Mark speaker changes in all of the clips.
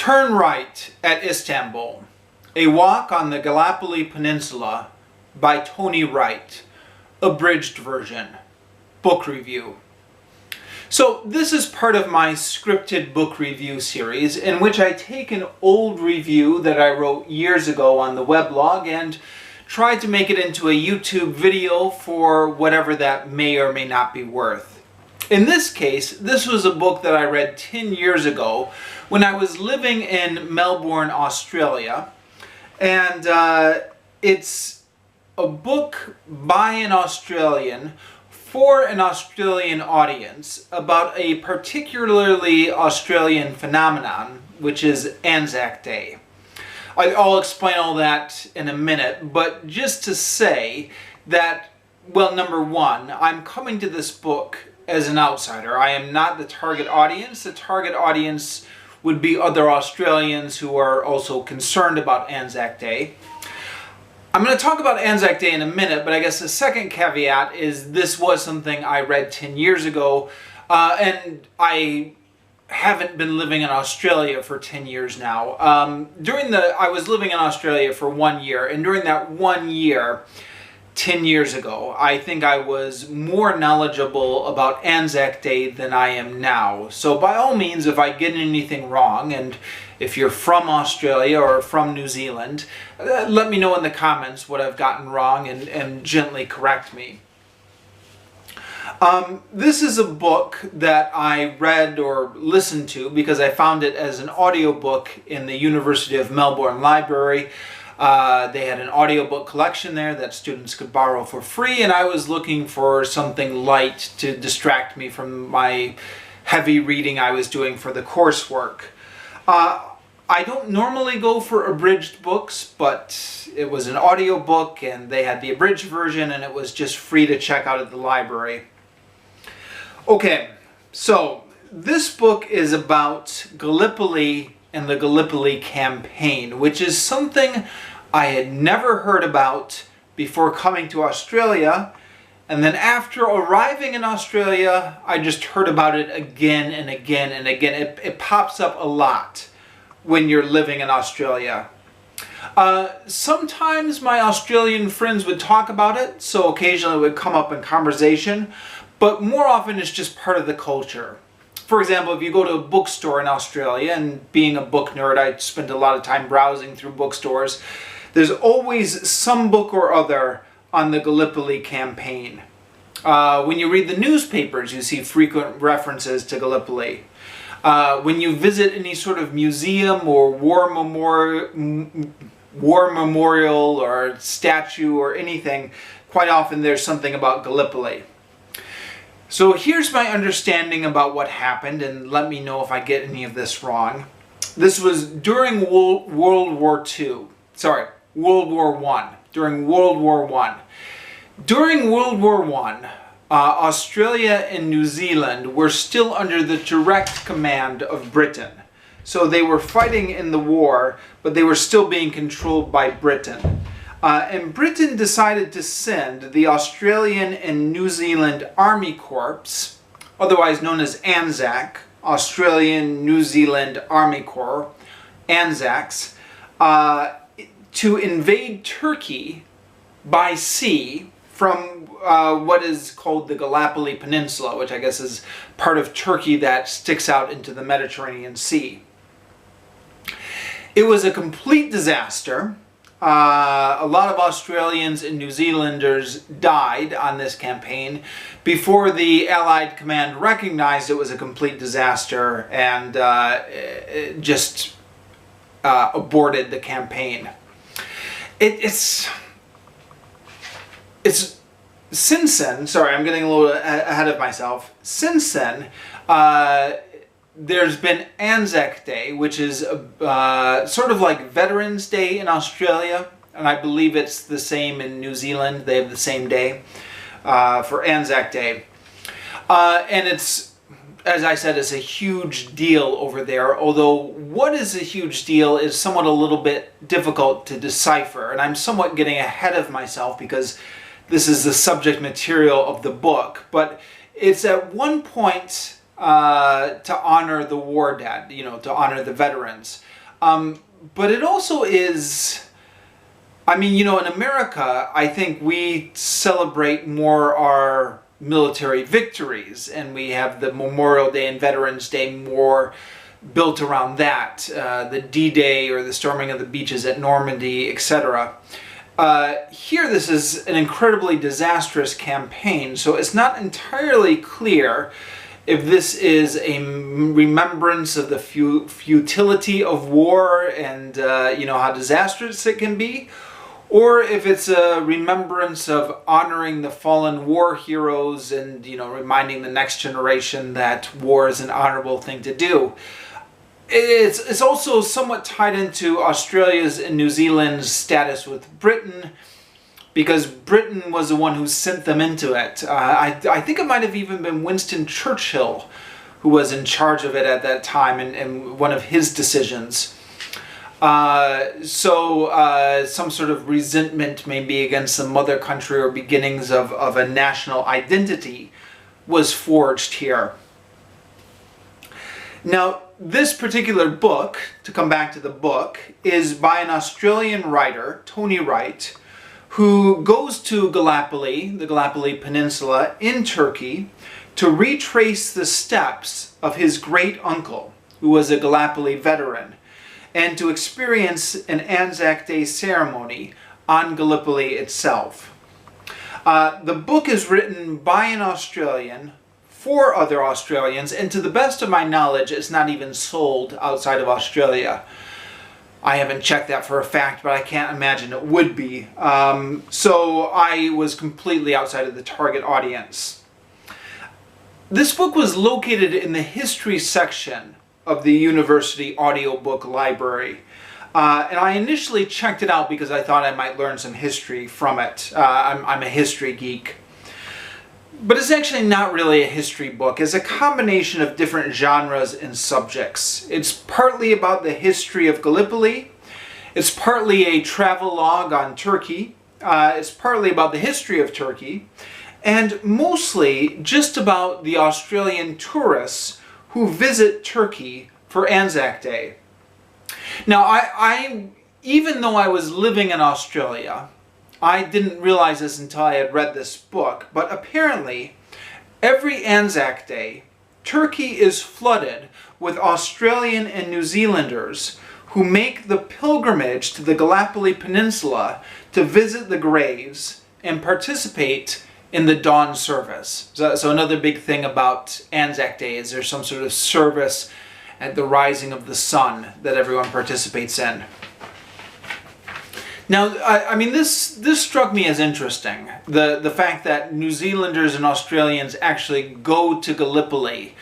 Speaker 1: Turn Right at Istanbul, A Walk on the Gallipoli Peninsula by Tony Wright, abridged version, book review. So this is part of my scripted book review series in which I take an old review that I wrote years ago on the weblog and try to make it into a YouTube video for whatever that may or may not be worth. In this case, this was a book that I read 10 years ago when I was living in Melbourne, Australia, and it's a book by an Australian for an Australian audience about a particularly Australian phenomenon, which is Anzac Day. I'll explain all that in a minute, but just to say that, well, number one, I'm coming to this book as an outsider. I am not the target audience. The target audience would be other Australians who are also concerned about Anzac Day. I'm going to talk about Anzac Day in a minute, but I guess the second caveat is this was something I read 10 years ago, and I haven't been living in Australia for 10 years now. I was living in Australia for 1 year, and during that 1 year, 10 years ago, I think I was more knowledgeable about Anzac Day than I am now. So by all means, if I get anything wrong, and if you're from Australia or from New Zealand, let me know in the comments what I've gotten wrong and gently correct me. This is a book that I read or listened to because I found it as an audiobook in the University of Melbourne Library. They had an audiobook collection there that students could borrow for free, and I was looking for something light to distract me from my heavy reading I was doing for the coursework. I don't normally go for abridged books, but it was an audiobook and they had the abridged version and it was just free to check out at the library. Okay, so this book is about Gallipoli and the Gallipoli campaign, which is something I had never heard about before coming to Australia, and then after arriving in Australia, I just heard about it again and again and again. It pops up a lot when you're living in Australia. Sometimes my Australian friends would talk about it, so occasionally it would come up in conversation, but more often it's just part of the culture. For example, if you go to a bookstore in Australia, and being a book nerd, I spend a lot of time browsing through bookstores, there's always some book or other on the Gallipoli campaign. When you read the newspapers, you see frequent references to Gallipoli. When you visit any sort of museum or war memorial or statue or anything, quite often there's something about Gallipoli. So here's my understanding about what happened, and let me know if I get any of this wrong. This was during World War II. Sorry, World War I. During World War I. During World War I, Australia and New Zealand were still under the direct command of Britain. So they were fighting in the war, but they were still being controlled by Britain. And Britain decided to send the Australian and New Zealand Army Corps, otherwise known as Anzac, Australian New Zealand Army Corps, Anzacs, to invade Turkey by sea from what is called the Gallipoli Peninsula, which I guess is part of Turkey that sticks out into the Mediterranean Sea. It was a complete disaster. A lot of Australians and New Zealanders died on this campaign before the Allied command recognized it was a complete disaster and just aborted the campaign. It's since then, sorry, I'm getting a little ahead of myself. Since then, there's been Anzac Day, which is sort of like Veterans Day in Australia, and I believe it's the same in New Zealand. They have the same day for Anzac Day. And it's, as I said, it's a huge deal over there, although what is a huge deal is somewhat a little bit difficult to decipher, and I'm somewhat getting ahead of myself because this is the subject material of the book, but it's at one point to honor the war dead, to honor the veterans. But it also is, I mean, in America, I think we celebrate more our military victories, and we have the Memorial Day and Veterans Day more built around that, the D-Day or the storming of the beaches at Normandy, etc. Here, this is an incredibly disastrous campaign, so it's not entirely clear if this is a remembrance of the futility of war and how disastrous it can be, or if it's a remembrance of honoring the fallen war heroes and reminding the next generation that war is an honorable thing to do. It's also somewhat tied into Australia's and New Zealand's status with Britain, because Britain was the one who sent them into it. I think it might have even been Winston Churchill who was in charge of it at that time, and one of his decisions. So some sort of resentment maybe against the mother country or beginnings of a national identity was forged here. Now, this particular book, to come back to the book, is by an Australian writer, Tony Wright, who goes to Gallipoli, the Gallipoli Peninsula in Turkey, to retrace the steps of his great uncle, who was a Gallipoli veteran, and to experience an Anzac Day ceremony on Gallipoli itself. The book is written by an Australian for other Australians, and to the best of my knowledge, it's not even sold outside of Australia. I haven't checked that for a fact, but I can't imagine it would be. So I was completely outside of the target audience. This book was located in the history section of the university audiobook library. And I initially checked it out because I thought I might learn some history from it. I'm a history geek. But it's actually not really a history book. It's a combination of different genres and subjects. It's partly about the history of Gallipoli. It's partly a travelogue on Turkey. It's partly about the history of Turkey. And mostly just about the Australian tourists who visit Turkey for Anzac Day. Now, I even though I was living in Australia, I didn't realize this until I had read this book, but apparently every Anzac Day, Turkey is flooded with Australian and New Zealanders who make the pilgrimage to the Gallipoli Peninsula to visit the graves and participate in the dawn service. So another big thing about Anzac Day is there's some sort of service at the rising of the sun that everyone participates in. Now, I mean, this struck me as interesting. The fact that New Zealanders and Australians actually go to Gallipoli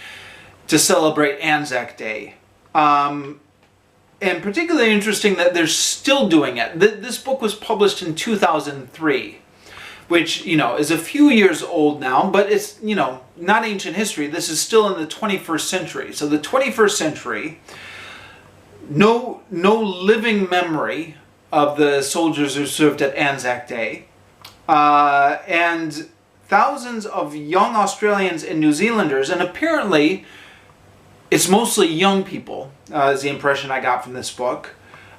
Speaker 1: to celebrate Anzac Day. And particularly interesting that they're still doing it. This book was published in 2003, which, is a few years old now, but it's, not ancient history. This is still in the 21st century. So the 21st century, no living memory of the soldiers who served at Anzac Day, and thousands of young Australians and New Zealanders, and apparently it's mostly young people, is the impression I got from this book,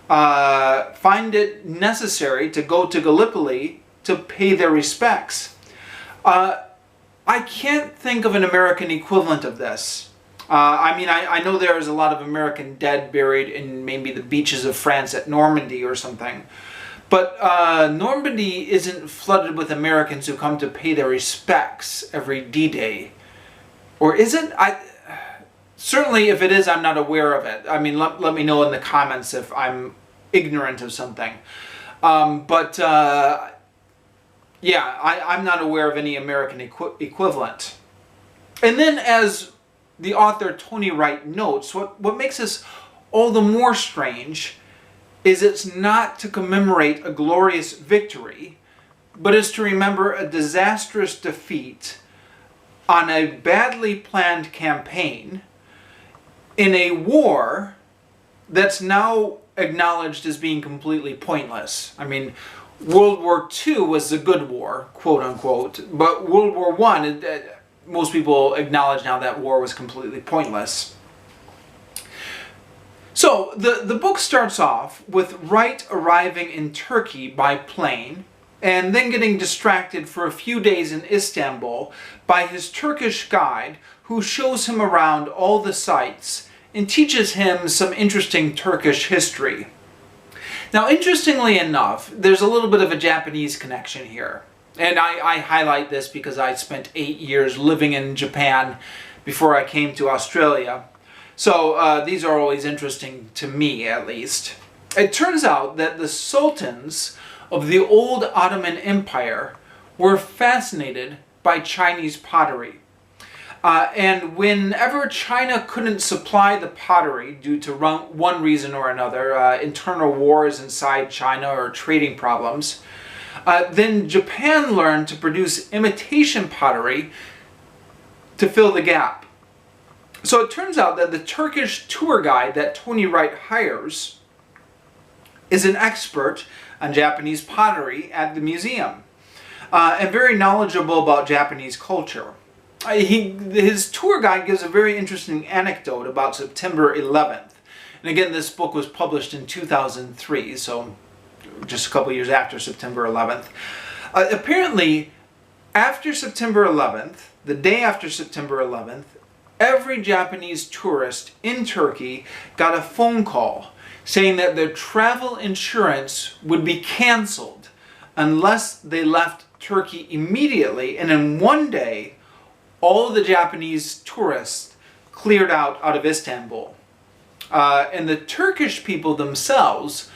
Speaker 1: find it necessary to go to Gallipoli to pay their respects. I can't think of an American equivalent of this. I know there's a lot of American dead buried in maybe the beaches of France at Normandy or something. But Normandy isn't flooded with Americans who come to pay their respects every D-Day. Or is it? Certainly if it is, I'm not aware of it. I mean, let me know in the comments if I'm ignorant of something. Yeah, I'm not aware of any American equivalent. And then as the author Tony Wright notes, what makes this all the more strange is it's not to commemorate a glorious victory, but is to remember a disastrous defeat on a badly planned campaign in a war that's now acknowledged as being completely pointless. I mean, World War II was a good war, quote unquote, but World War I, most people acknowledge now that war was completely pointless. So the book starts off with Wright arriving in Turkey by plane and then getting distracted for a few days in Istanbul by his Turkish guide, who shows him around all the sites and teaches him some interesting Turkish history. Now, interestingly enough, there's a little bit of a Japanese connection here. And I highlight this because I spent 8 years living in Japan before I came to Australia. So these are always interesting to me, at least. It turns out that the sultans of the old Ottoman Empire were fascinated by Chinese pottery. And whenever China couldn't supply the pottery due to one reason or another, internal wars inside China or trading problems, then Japan learned to produce imitation pottery to fill the gap. So it turns out that the Turkish tour guide that Tony Wright hires is an expert on Japanese pottery at the museum, and very knowledgeable about Japanese culture. His tour guide gives a very interesting anecdote about September 11th. And again, this book was published in 2003, so just a couple years after September 11th. Apparently, after September 11th, the day after September 11th, every Japanese tourist in Turkey got a phone call saying that their travel insurance would be canceled unless they left Turkey immediately, and in one day, all of the Japanese tourists cleared out of Istanbul. And the Turkish people themselves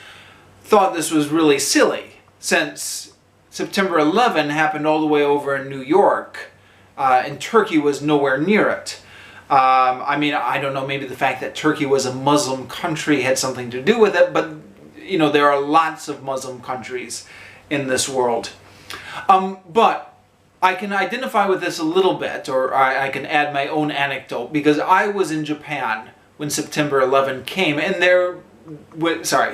Speaker 1: thought this was really silly, since September 11 happened all the way over in New York, and Turkey was nowhere near it. I mean, I don't know, maybe the fact that Turkey was a Muslim country had something to do with it, but, you know, there are lots of Muslim countries in this world. But I can identify with this a little bit, or I can add my own anecdote, because I was in Japan when September 11 came, and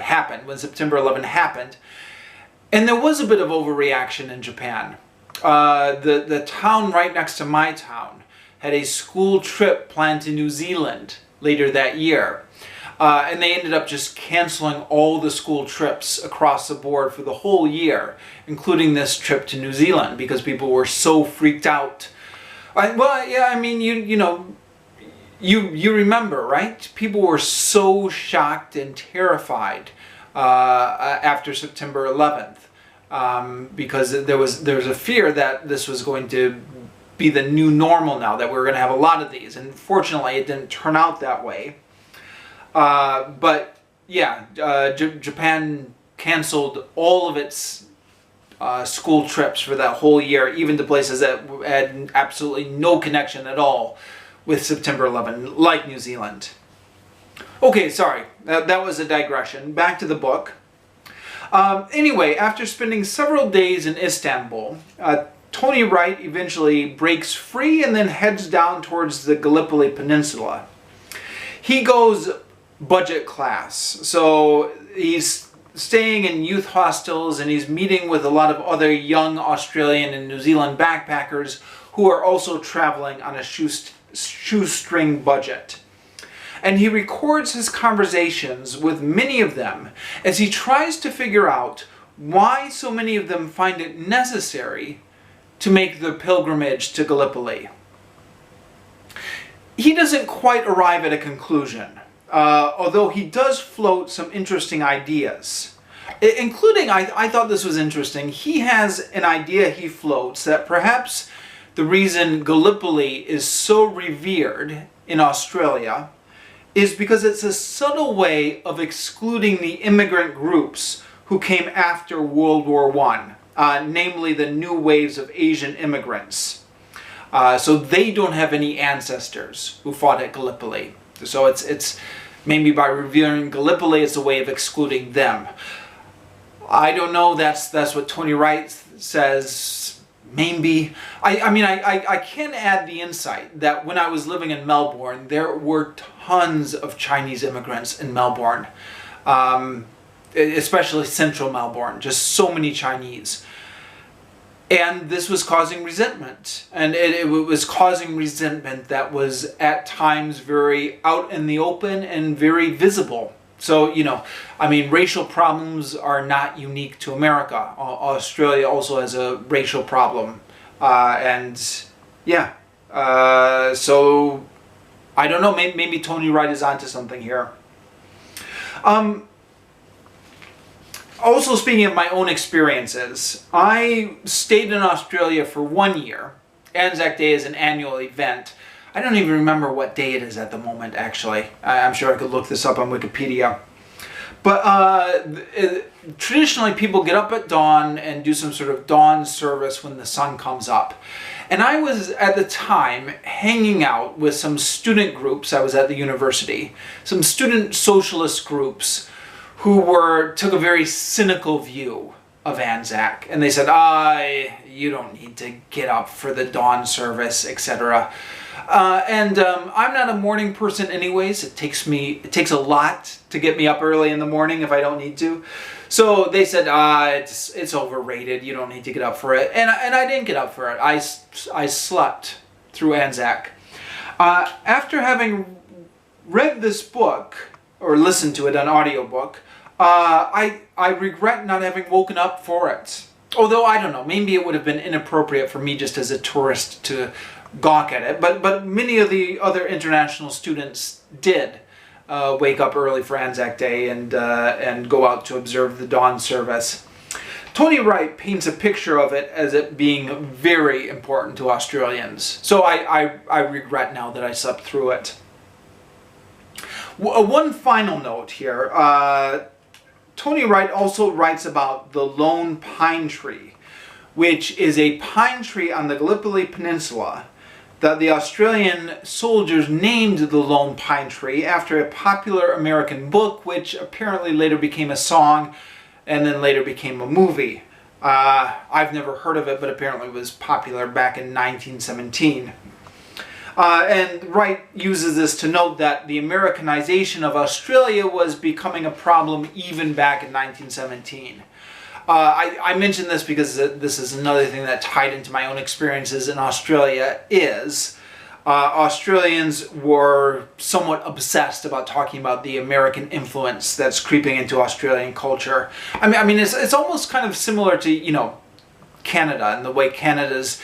Speaker 1: happened, when September 11 happened, and there was a bit of overreaction in Japan. The town right next to my town had a school trip planned to New Zealand later that year. And they ended up just canceling all the school trips across the board for the whole year, including this trip to New Zealand, because people were so freaked out. Well, yeah, I mean, you remember, right? People were so shocked and terrified after September 11th, because there was a fear that this was going to be the new normal now, that we were going to have a lot of these. And fortunately, it didn't turn out that way. But yeah, Japan canceled all of its school trips for that whole year, even to places that had absolutely no connection at all with September 11, like New Zealand. Okay, sorry, that was a digression. Back to the book. Anyway, after spending several days in Istanbul, Tony Wright eventually breaks free and then heads down towards the Gallipoli Peninsula. He goes budget class, so he's staying in youth hostels and he's meeting with a lot of other young Australian and New Zealand backpackers who are also traveling on a shoestring budget. And he records his conversations with many of them as he tries to figure out why so many of them find it necessary to make the pilgrimage to Gallipoli. He doesn't quite arrive at a conclusion, although he does float some interesting ideas. Including, I thought this was interesting, he has an idea he floats that perhaps the reason Gallipoli is so revered in Australia is because it's a subtle way of excluding the immigrant groups who came after World War I, namely the new waves of Asian immigrants. So they don't have any ancestors who fought at Gallipoli. So it's maybe by revering Gallipoli, it's a way of excluding them. I don't know, that's what Tony Wright says, maybe. I mean, I can add the insight that when I was living in Melbourne, there were tons of Chinese immigrants in Melbourne, especially central Melbourne, just so many Chinese. And this was causing resentment. And it was causing resentment that was at times very out in the open and very visible. So, I mean, racial problems are not unique to America. Australia also has a racial problem. So, I don't know, maybe Tony Wright is onto something here. Also, speaking of my own experiences, I stayed in Australia for 1 year. Anzac Day is an annual event. I don't even remember what day it is at the moment, actually. I'm sure I could look this up on Wikipedia. But traditionally, people get up at dawn and do some sort of dawn service when the sun comes up. And I was, at the time, hanging out with some student groups. I was at the university. Some student socialist groups who took a very cynical view of Anzac. And they said, you don't need to get up for the dawn service, etc. I'm not a morning person anyways. It takes a lot to get me up early in the morning if I don't need to. So they said, it's overrated. You don't need to get up for it. And I didn't get up for it. I slept through Anzac. After having read this book, or listened to it on audiobook, I regret not having woken up for it. Although, I don't know, maybe it would have been inappropriate for me just as a tourist to gawk at it. But many of the other international students did wake up early for Anzac Day and go out to observe the dawn service. Tony Wright paints a picture of it as it being very important to Australians. So I regret now that I slept through it. One final note here. Tony Wright also writes about the lone pine tree, which is a pine tree on the Gallipoli Peninsula that the Australian soldiers named the lone pine tree after a popular American book, which apparently later became a song and then later became a movie. I've never heard of it, but apparently it was popular back in 1917. And Wright uses this to note that the Americanization of Australia was becoming a problem even back in 1917. I mention this because this is another thing that tied into my own experiences in Australia is Australians were somewhat obsessed about talking about the American influence that's creeping into Australian culture. I mean it's almost kind of similar to, Canada and the way Canada's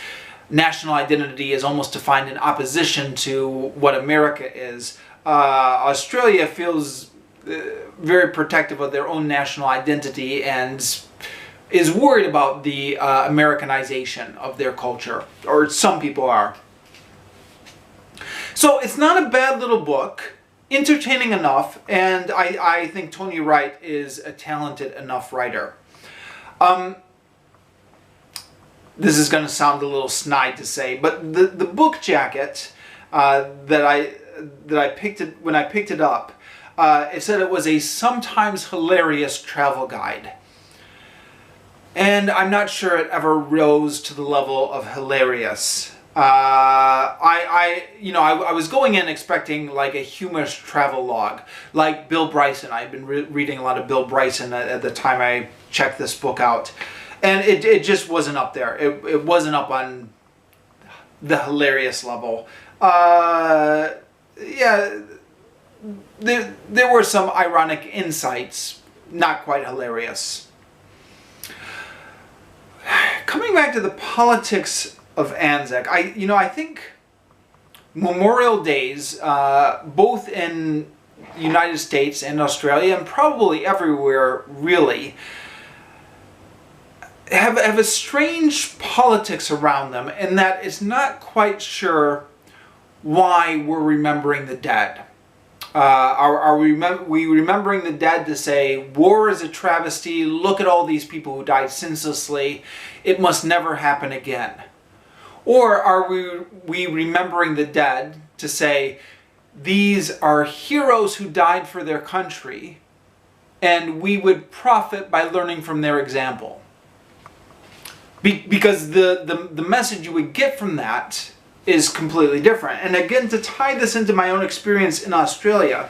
Speaker 1: national identity is almost defined in opposition to what America is. Australia feels very protective of their own national identity and is worried about the Americanization of their culture, or some people are. So it's not a bad little book, entertaining enough, and I think Tony Wright is a talented enough writer. This is going to sound a little snide to say, but the book jacket that I picked it when I picked it up, it said it was a sometimes hilarious travel guide, and I'm not sure it ever rose to the level of hilarious. I was going in expecting like a humorous travel log, like Bill Bryson. I've been reading a lot of Bill Bryson at the time I checked this book out. And it just wasn't up there. It wasn't up on the hilarious level. Yeah, there were some ironic insights, not quite hilarious. Coming back to the politics of Anzac, I think Memorial Days, both in the United States and Australia, and probably everywhere really, have a strange politics around them, in that it's not quite sure why we're remembering the dead. Are we remembering the dead to say war is a travesty, look at all these people who died senselessly, it must never happen again? Or are we remembering the dead to say these are heroes who died for their country and we would profit by learning from their example? Because the message you would get from that is completely different. And again, to tie this into my own experience in Australia,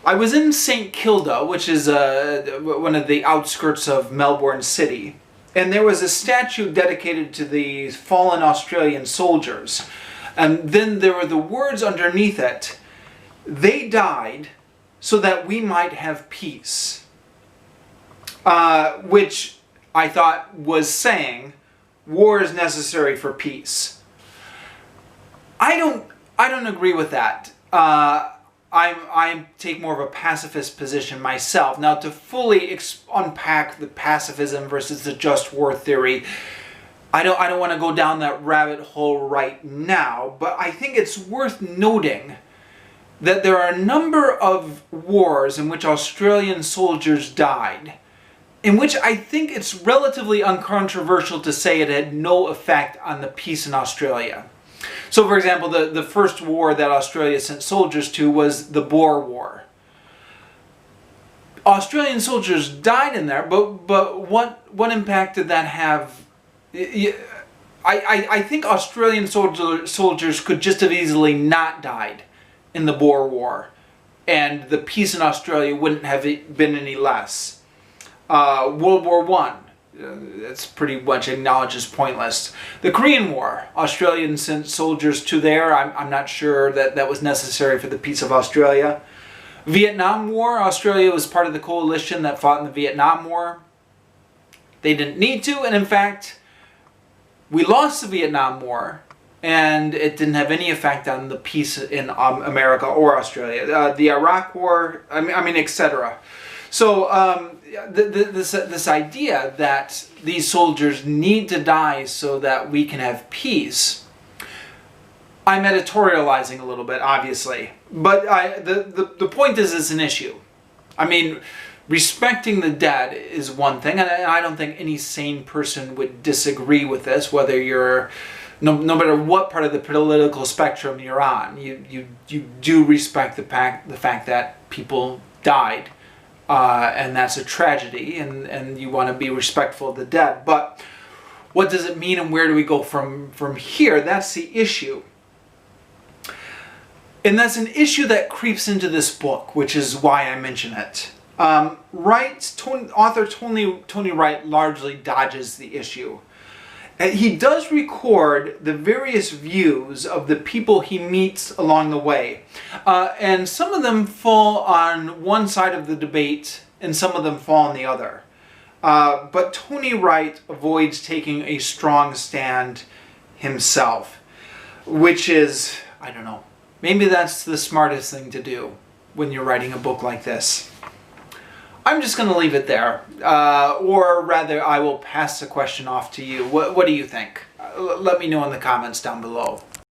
Speaker 1: I was in St. Kilda, which is one of the outskirts of Melbourne City. and there was a statue dedicated to the fallen Australian soldiers. And then there were the words underneath it, "They died so that we might have peace." Which I thought was saying, war is necessary for peace. I don't agree with that. I take more of a pacifist position myself. Now, to fully unpack the pacifism versus the just war theory, I don't want to go down that rabbit hole right now, but I think it's worth noting that there are a number of wars in which Australian soldiers died, in which I think it's relatively uncontroversial to say it had no effect on the peace in Australia. So, for example, the first war that Australia sent soldiers to was the Boer War. Australian soldiers died in there, but what impact did that have? I think Australian soldiers could just have easily not died in the Boer War, and the peace in Australia wouldn't have been any less. World War I. That's pretty much acknowledged as pointless. The Korean War, Australians sent soldiers to there. I'm not sure that was necessary for the peace of Australia. Vietnam War, Australia was part of the coalition that fought in the Vietnam War. They didn't need to, and in fact, we lost the Vietnam War, and it didn't have any effect on the peace in America or Australia. The Iraq War, I mean, etc. So this idea that these soldiers need to die so that we can have peace, I'm editorializing a little bit, obviously, but the point is it's an issue. I mean, respecting the dead is one thing, and I don't think any sane person would disagree with this, whether you're no matter what part of the political spectrum you're on. You do respect the fact that people died. And that's a tragedy, and you want to be respectful of the dead. But what does it mean, and where do we go from here? That's the issue. And that's an issue that creeps into this book, which is why I mention it. Author Tony Wright largely dodges the issue. He does record the various views of the people he meets along the way. And some of them fall on one side of the debate, and some of them fall on the other. But Tony Wright avoids taking a strong stand himself, which is, I don't know, maybe that's the smartest thing to do when you're writing a book like this. I'm just going to leave it there, or rather I will pass the question off to you. What do you think? Let me know in the comments down below.